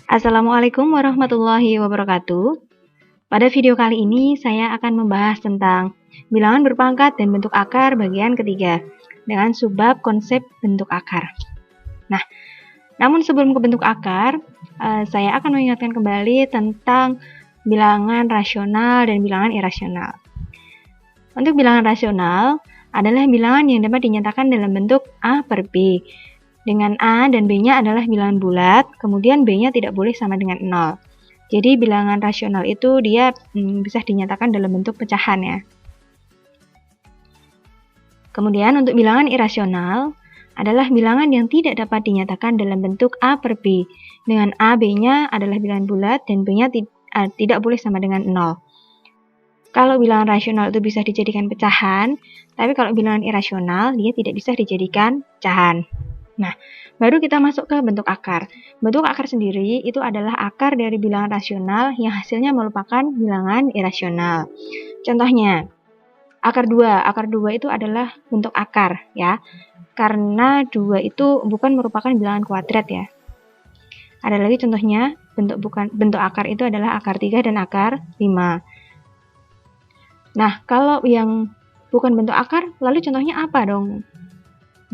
Assalamualaikum warahmatullahi wabarakatuh. Pada video kali ini saya akan membahas tentang bilangan berpangkat dan bentuk akar bagian ketiga dengan subbab konsep bentuk akar. Nah, namun sebelum ke bentuk akar, saya akan mengingatkan kembali tentang bilangan rasional dan bilangan irasional. Untuk bilangan rasional adalah bilangan yang dapat dinyatakan dalam bentuk A per B, dengan A dan B-nya adalah bilangan bulat, kemudian B-nya tidak boleh sama dengan 0. Jadi bilangan rasional itu dia bisa dinyatakan dalam bentuk pecahan ya. Kemudian untuk bilangan irasional adalah bilangan yang tidak dapat dinyatakan dalam bentuk A per B, dengan A, B-nya adalah bilangan bulat dan B-nya tidak boleh sama dengan 0. Kalau bilangan rasional itu bisa dijadikan pecahan, tapi kalau bilangan irasional dia tidak bisa dijadikan pecahan. Nah, baru kita masuk ke bentuk akar. Bentuk akar sendiri itu adalah akar dari bilangan rasional yang hasilnya merupakan bilangan irasional. Contohnya, akar 2. Akar 2 itu adalah bentuk akar ya. Karena 2 itu bukan merupakan bilangan kuadrat ya. Ada lagi contohnya, bentuk akar itu adalah akar 3 dan akar 5. Nah, kalau yang bukan bentuk akar, lalu contohnya apa dong?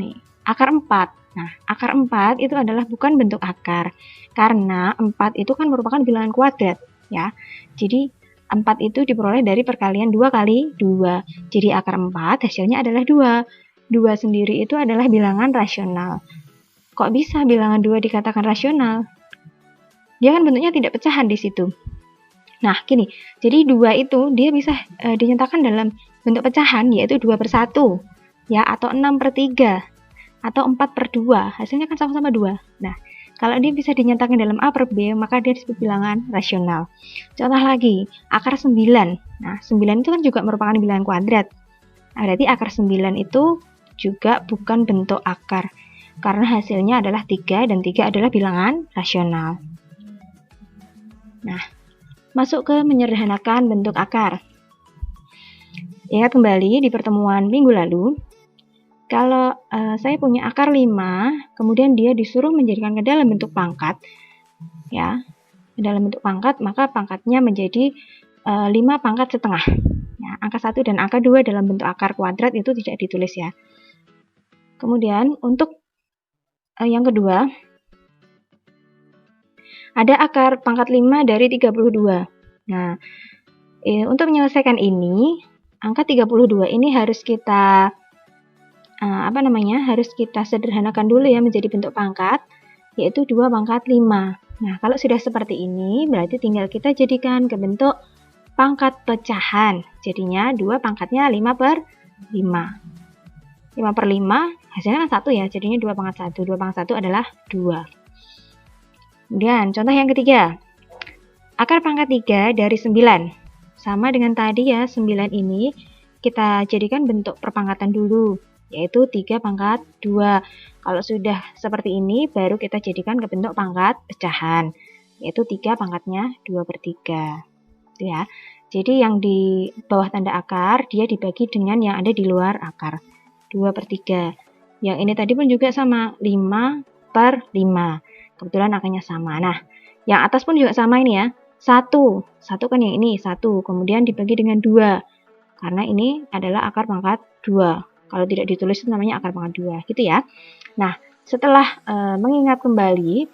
Nih, akar 4. Nah, akar 4 itu adalah bukan bentuk akar, karena 4 itu kan merupakan bilangan kuadrat, ya. Jadi, 4 itu diperoleh dari perkalian 2 kali 2. Jadi, akar 4 hasilnya adalah 2. 2 sendiri itu adalah bilangan rasional. Kok bisa bilangan 2 dikatakan rasional? Dia kan bentuknya tidak pecahan di situ. Nah, gini, jadi 2 itu dia bisa dinyatakan dalam bentuk pecahan, yaitu 2 per 1, ya, atau 6 per 3, atau 4 per 2, hasilnya kan sama-sama 2. Nah, kalau dia bisa dinyatakan dalam A per B, maka dia disebut bilangan rasional. Contoh lagi, akar 9. Nah, 9 itu kan juga merupakan bilangan kuadrat. Nah, berarti akar 9 itu juga bukan bentuk akar, karena hasilnya adalah 3, dan 3 adalah bilangan rasional. Nah, masuk ke menyederhanakan bentuk akar. Ingat kembali di pertemuan minggu lalu, kalau saya punya akar 5, kemudian dia disuruh menjadikan ke dalam bentuk pangkat, ya, ke dalam bentuk pangkat, maka pangkatnya menjadi 5 pangkat setengah. Ya, angka 1 dan angka 2 dalam bentuk akar kuadrat itu tidak ditulis ya. Kemudian untuk yang kedua, ada akar pangkat 5 dari 32. Nah, untuk menyelesaikan ini, angka 32 ini harus kita harus kita sederhanakan dulu ya menjadi bentuk pangkat, yaitu 2 pangkat 5. Nah, kalau sudah seperti ini, berarti tinggal kita jadikan ke bentuk pangkat pecahan. Jadinya 2 pangkatnya 5 per 5. 5 per 5, hasilnya kan 1 ya, jadinya 2 pangkat 1. 2 pangkat 1 adalah 2. Kemudian, contoh yang ketiga. Akar pangkat 3 dari 9. Sama dengan tadi ya, 9 ini kita jadikan bentuk perpangkatan dulu, yaitu 3 pangkat 2. Kalau sudah seperti ini, baru kita jadikan ke bentuk pangkat pecahan, yaitu 3 pangkatnya 2 per 3. Itu ya. Jadi yang di bawah tanda akar, dia dibagi dengan yang ada di luar akar, 2 per 3. Yang ini tadi pun juga sama, 5 per 5. Kebetulan angkanya sama. Nah, yang atas pun juga sama ini ya. 1 kan yang ini, 1. Kemudian dibagi dengan 2. Karena ini adalah akar pangkat 2. Kalau tidak ditulis itu namanya akar pangkat 2. Gitu ya. Nah, setelah mengingat kembali,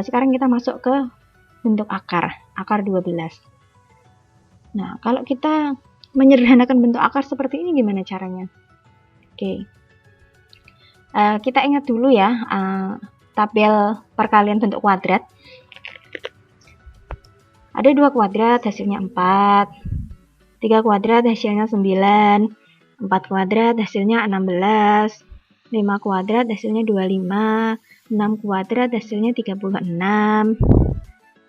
sekarang kita masuk ke bentuk akar 12. Nah, kalau kita menyederhanakan bentuk akar seperti ini gimana caranya? Oke. Kita ingat dulu ya, tabel perkalian bentuk kuadrat. Ada 2 kuadrat hasilnya 4, 3 kuadrat hasilnya 9, 4 kuadrat hasilnya 16, 5 kuadrat hasilnya 25, 6 kuadrat hasilnya 36,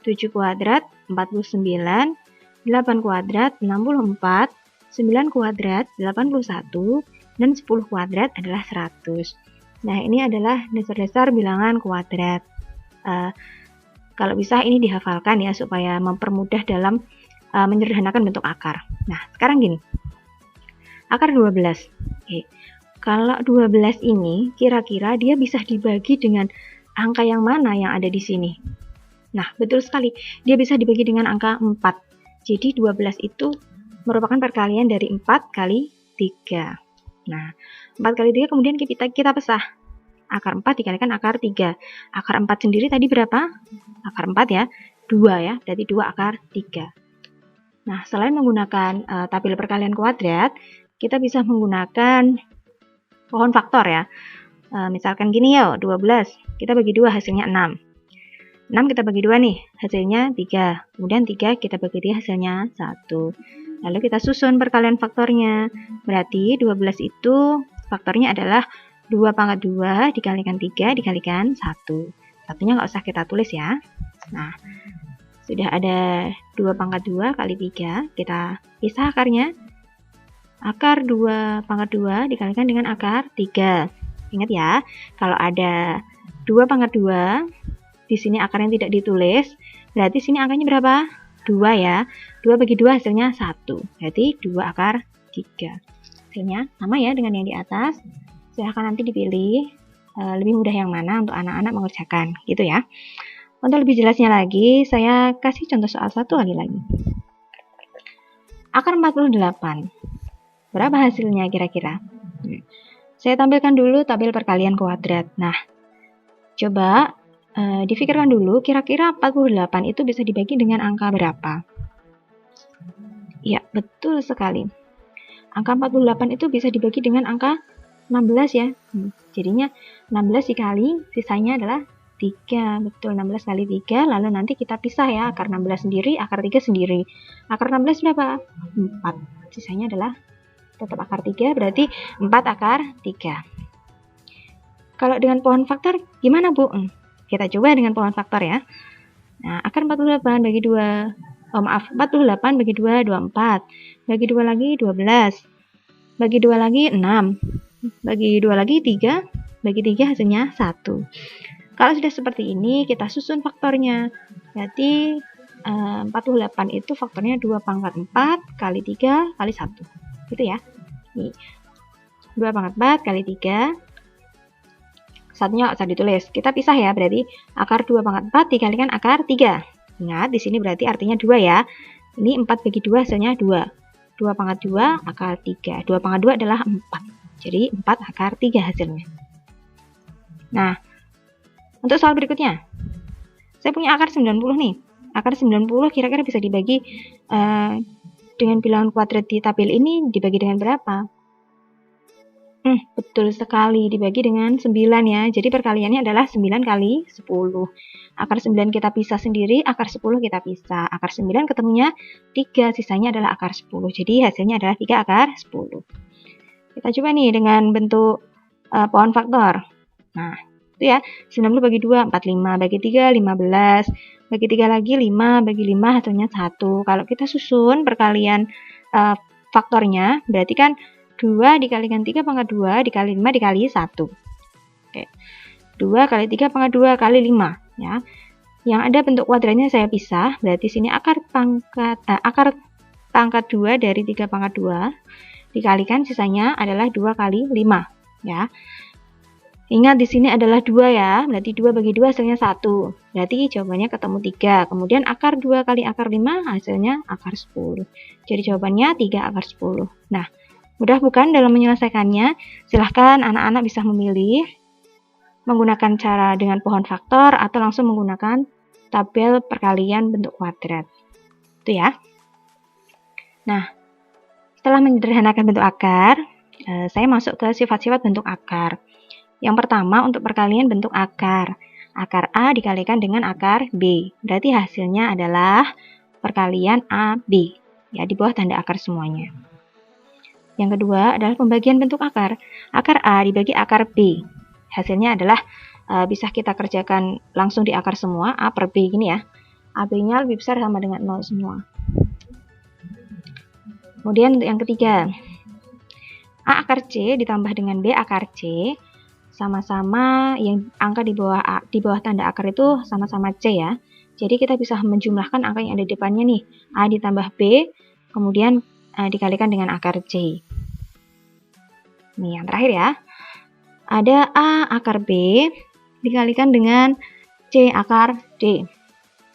7 kuadrat 49, 8 kuadrat 64, 9 kuadrat 81, dan 10 kuadrat adalah 100. Nah, ini adalah dasar-dasar bilangan kuadrat. Kalau bisa ini dihafalkan ya, supaya mempermudah dalam menyederhanakan bentuk akar. Nah, sekarang gini. Akar 12. Oke. Kalau 12 ini, kira-kira dia bisa dibagi dengan angka yang mana yang ada di sini? Nah, betul sekali. Dia bisa dibagi dengan angka 4. Jadi 12 itu merupakan perkalian dari 4 kali 3. Nah, 4 kali 3 kemudian kita pesah. Akar 4 dikalikan akar 3. Akar 4 sendiri tadi berapa? Akar 4 ya, 2 ya. Berarti 2 akar 3. Nah, selain menggunakan tabel perkalian kuadrat, kita bisa menggunakan pohon faktor ya. Misalkan gini ya, 12. Kita bagi 2 hasilnya 6. 6 kita bagi 2 nih, hasilnya 3. Kemudian 3 kita bagi 3 hasilnya 1. Lalu kita susun perkalian faktornya. Berarti 12 itu faktornya adalah 2 pangkat 2 dikalikan 3 dikalikan 1. Satunya nggak usah kita tulis ya. Nah, sudah ada 2 pangkat 2 kali 3. Kita pisah akarnya. Akar 2 pangkat 2 dikalikan dengan akar 3. Ingat ya, kalau ada 2 pangkat 2, di sini akarnya tidak ditulis, berarti sini angkanya berapa? 2 ya. 2 bagi 2 hasilnya 1. Berarti 2 akar 3. Hasilnya sama ya dengan yang di atas. Silahkan nanti dipilih lebih mudah yang mana untuk anak-anak mengerjakan. Gitu ya. Untuk lebih jelasnya lagi, saya kasih contoh soal satu kali lagi. Akar 48. Berapa hasilnya kira-kira? Saya tampilkan dulu tabel perkalian kuadrat. Nah, coba difikirkan dulu kira-kira 48 itu bisa dibagi dengan angka berapa? Ya, betul sekali. Angka 48 itu bisa dibagi dengan angka 16 ya. Jadinya 16 dikali, sisanya adalah 3. Betul, 16 kali 3. Lalu nanti kita pisah ya, akar 16 sendiri, akar 3 sendiri. Akar 16 berapa? 4. Sisanya adalah tetap akar 3, berarti 4 akar 3. Kalau dengan pohon faktor, gimana Bu? Kita coba dengan pohon faktor ya. Nah, akar 48 bagi 2, 48 bagi 2, 24. Bagi 2 lagi, 12. Bagi 2 lagi, 6. Bagi 2 lagi, 3. Bagi 3 hasilnya 1. Kalau sudah seperti ini, kita susun faktornya. Berarti 48 itu faktornya 2 pangkat 4 kali 3 kali 1. Gitu ya. Nih. 2 pangkat 4 kali 3. Satunya nggak usah ditulis. Kita pisah ya, berarti akar 2 pangkat 4 dikalikan akar 3. Ingat, di sini berarti artinya 2 ya. Ini 4 bagi 2 hasilnya 2. 2 pangkat 2 akar 3. 2 pangkat 2 adalah 4. Jadi 4 akar 3 hasilnya. Nah, untuk soal berikutnya. Saya punya akar 90 nih. Akar 90 kira-kira bisa dibagi dengan bilangan kuadrat di tabel ini dibagi dengan berapa? Betul sekali, dibagi dengan 9 ya. Jadi perkaliannya adalah 9 kali 10. Akar 9 kita pisah sendiri, akar 10 kita pisah. Akar 9 ketemunya 3, sisanya adalah akar 10. Jadi hasilnya adalah 3 akar 10. Kita coba nih dengan bentuk pohon faktor. Nah, itu ya, 90 bagi 2, 45. Bagi 3, 15. Bagi 3 lagi, 5. Bagi 5 hasilnya 1. Kalau kita susun perkalian faktornya, berarti kan 2 dikalikan 3 pangkat 2 dikali 5 dikali 1. Oke. 2 kali 3 pangkat 2 kali 5 ya. Yang ada bentuk kuadratnya saya pisah, berarti sini akar pangkat 2 dari 3 pangkat 2 dikalikan sisanya adalah 2 kali 5 ya. Ingat di sini adalah 2 ya, berarti 2 bagi 2 hasilnya 1. Berarti jawabannya ketemu 3. Kemudian akar 2 kali akar 5 hasilnya akar 10. Jadi jawabannya 3 akar 10. Nah, mudah bukan dalam menyelesaikannya? Silahkan anak-anak bisa memilih menggunakan cara dengan pohon faktor atau langsung menggunakan tabel perkalian bentuk kuadrat. Itu ya. Nah, setelah menyederhanakan bentuk akar, saya masuk ke sifat-sifat bentuk akar. Yang pertama untuk perkalian bentuk akar. Akar A dikalikan dengan akar B. Berarti hasilnya adalah perkalian AB. Ya, di bawah tanda akar semuanya. Yang kedua adalah pembagian bentuk akar. Akar A dibagi akar B. Hasilnya adalah bisa kita kerjakan langsung di akar semua, A per B gini ya. AB-nya lebih besar sama dengan 0 semua. Kemudian untuk yang ketiga, A akar C ditambah dengan B akar C. Sama-sama yang angka di bawah tanda akar itu sama-sama C ya. Jadi kita bisa menjumlahkan angka yang ada di depannya nih. A ditambah B, kemudian dikalikan dengan akar C. Nih yang terakhir ya. Ada A akar B dikalikan dengan C akar D.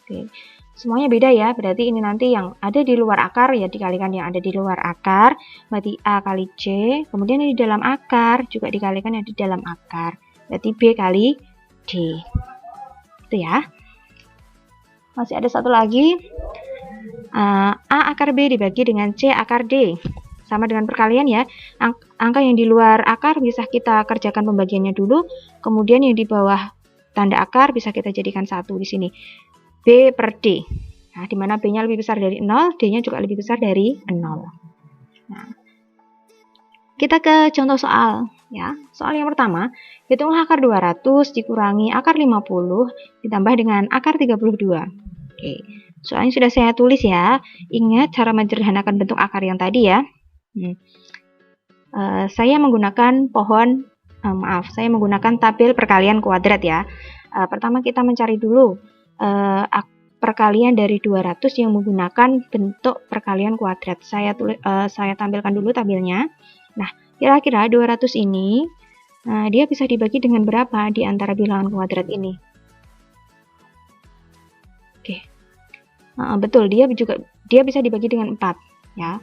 Oke. Semuanya beda ya, berarti ini nanti yang ada di luar akar ya dikalikan yang ada di luar akar, berarti A kali C, kemudian yang di dalam akar juga dikalikan yang di dalam akar, berarti B kali D. Itu ya. Masih ada satu lagi, A akar B dibagi dengan C akar D. Sama dengan perkalian ya, angka yang di luar akar bisa kita kerjakan pembagiannya dulu, kemudian yang di bawah tanda akar bisa kita jadikan satu di sini. B per D. Nah, di mana B-nya lebih besar dari 0, D-nya juga lebih besar dari 0. Nah, kita ke contoh soal ya. Soal yang pertama, hitunglah akar 200 dikurangi akar 50 ditambah dengan akar 32. Oke. Soalnya sudah saya tulis ya. Ingat cara menyederhanakan bentuk akar yang tadi ya. Saya menggunakan saya menggunakan tabel perkalian kuadrat ya. Pertama kita mencari dulu perkalian dari 200 yang menggunakan bentuk perkalian kuadrat. Saya tampilkan dulu tabelnya. Nah, kira-kira 200 ini dia bisa dibagi dengan berapa di antara bilangan kuadrat ini? Oke. Betul, dia bisa dibagi dengan 4 ya.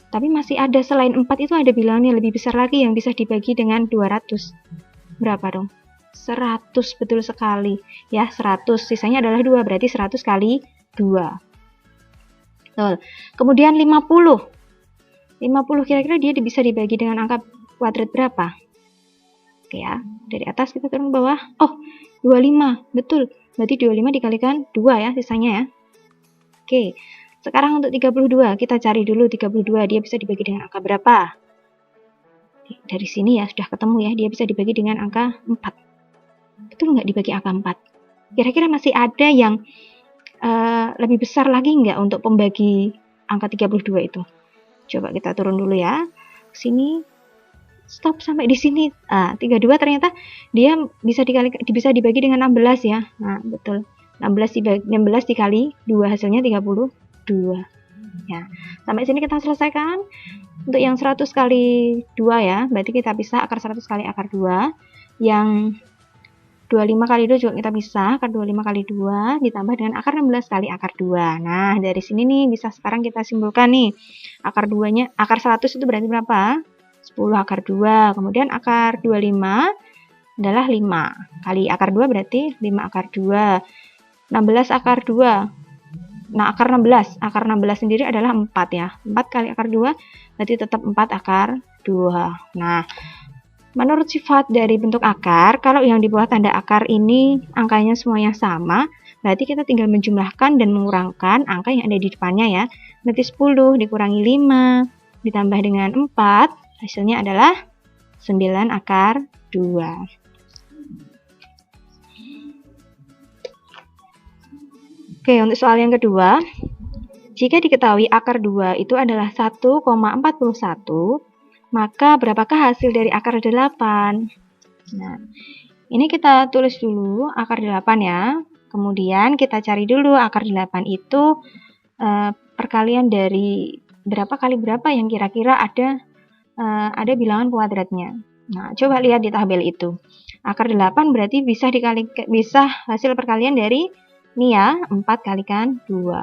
Tapi masih ada selain 4 itu ada bilangan yang lebih besar lagi yang bisa dibagi dengan 200. Berapa dong? 100, betul sekali. Ya, 100. Sisanya adalah 2, berarti 100 kali 2. Betul. Kemudian 50. 50 kira-kira dia bisa dibagi dengan angka kuadrat berapa? Oke ya, dari atas kita turun ke bawah. Oh, 25. Betul. Berarti 25 dikalikan 2 ya sisanya ya. Oke. Sekarang untuk 32, kita cari dulu 32, dia bisa dibagi dengan angka berapa? Dari sini ya, sudah ketemu ya, dia bisa dibagi dengan angka 4. Betul nggak dibagi angka 4? Kira-kira masih ada yang lebih besar lagi nggak untuk pembagi angka 32 itu? Coba kita turun dulu ya. Sini, stop sampai di sini. 32 ternyata dia bisa dibagi dengan 16 ya. Nah, betul. 16 dikali 2 hasilnya 32. Ya, sampai sini kita selesaikan. Untuk yang 100 kali 2 ya, berarti kita bisa akar 100 kali akar 2. Yang 25 kali 2 juga kita bisa akar 25 kali 2 ditambah dengan akar 16 kali akar 2. Nah, dari sini nih bisa sekarang kita simpulkan nih. Akar 2-nya, akar 100 itu berarti berapa? 10 akar 2. Kemudian akar 25 adalah 5 kali akar 2 berarti 5 akar 2. 16 akar 2. Nah, akar 16 sendiri adalah 4 ya. 4 kali akar 2 berarti tetap 4 akar 2. Nah, menurut sifat dari bentuk akar, kalau yang di bawah tanda akar ini angkanya semuanya sama, berarti kita tinggal menjumlahkan dan mengurangkan angka yang ada di depannya ya. Berarti 10 dikurangi 5 ditambah dengan 4, hasilnya adalah 9 akar 2. Oke, untuk soal yang kedua, jika diketahui akar 2 itu adalah 1,41, maka berapakah hasil dari akar 8? Nah, ini kita tulis dulu akar 8 ya. Kemudian kita cari dulu akar 8 itu perkalian dari berapa kali berapa yang kira-kira ada bilangan kuadratnya. Nah, coba lihat di tabel itu. Akar 8 berarti bisa hasil perkalian dari ini ya, 4 kalikan 2.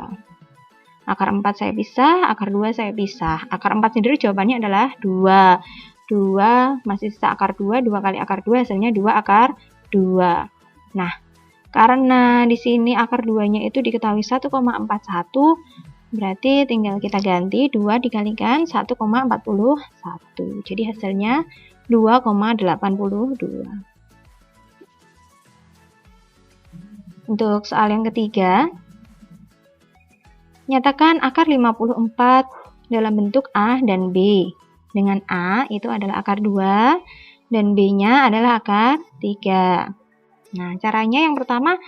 Akar 4 saya pisah, akar 2 saya pisah. Akar 4 sendiri jawabannya adalah 2. 2 masih sisa akar 2, 2 kali akar 2 hasilnya 2 akar 2. Nah, karena di sini akar 2-nya itu diketahui 1,41, berarti tinggal kita ganti 2 dikalikan 1,41. Jadi hasilnya 2,82. Untuk soal yang ketiga, nyatakan akar 54 dalam bentuk A dan B. Dengan A itu adalah akar 2 dan B-nya adalah akar 3. Nah, caranya yang pertama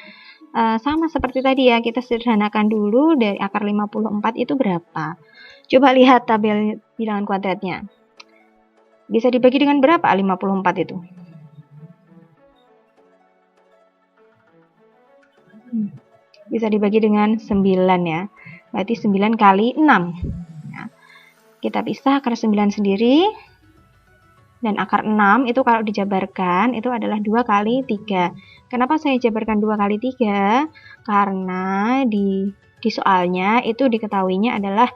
sama seperti tadi ya, kita sederhanakan dulu dari akar 54 itu berapa. Coba lihat tabel bilangan kuadratnya. Bisa dibagi dengan berapa 54 itu? Bisa dibagi dengan 9 ya. Berarti 9 kali 6. Nah, kita pisah akar 9 sendiri. Dan akar 6 itu kalau dijabarkan itu adalah 2 kali 3. Kenapa saya jabarkan 2 kali 3? Karena di soalnya itu diketahuinya adalah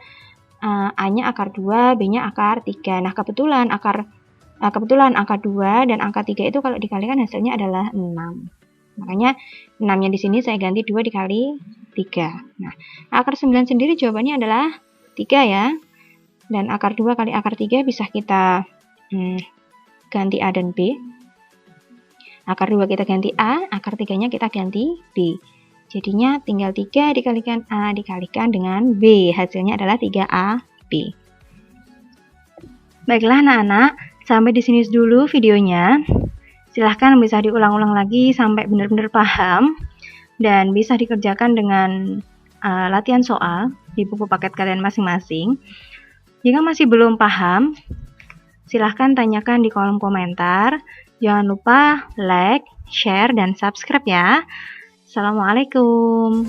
A-nya akar 2, B-nya akar 3. Nah, kebetulan angka 2 dan angka 3 itu kalau dikalikan hasilnya adalah 6. Makanya 6-nya di sini saya ganti 2 dikali 3. Nah, akar 9 sendiri jawabannya adalah 3 ya. Dan akar 2 kali akar 3 bisa kita ganti A dan B. Akar 2 kita ganti A, akar 3-nya kita ganti B. Jadinya tinggal 3 dikalikan A dikalikan dengan B. Hasilnya adalah 3AB. Baiklah anak-anak, sampai di sini dulu videonya. Silahkan bisa diulang-ulang lagi sampai benar-benar paham. Dan bisa dikerjakan dengan latihan soal di buku paket kalian masing-masing. Jika masih belum paham, silahkan tanyakan di kolom komentar. Jangan lupa like, share, dan subscribe ya. Assalamualaikum.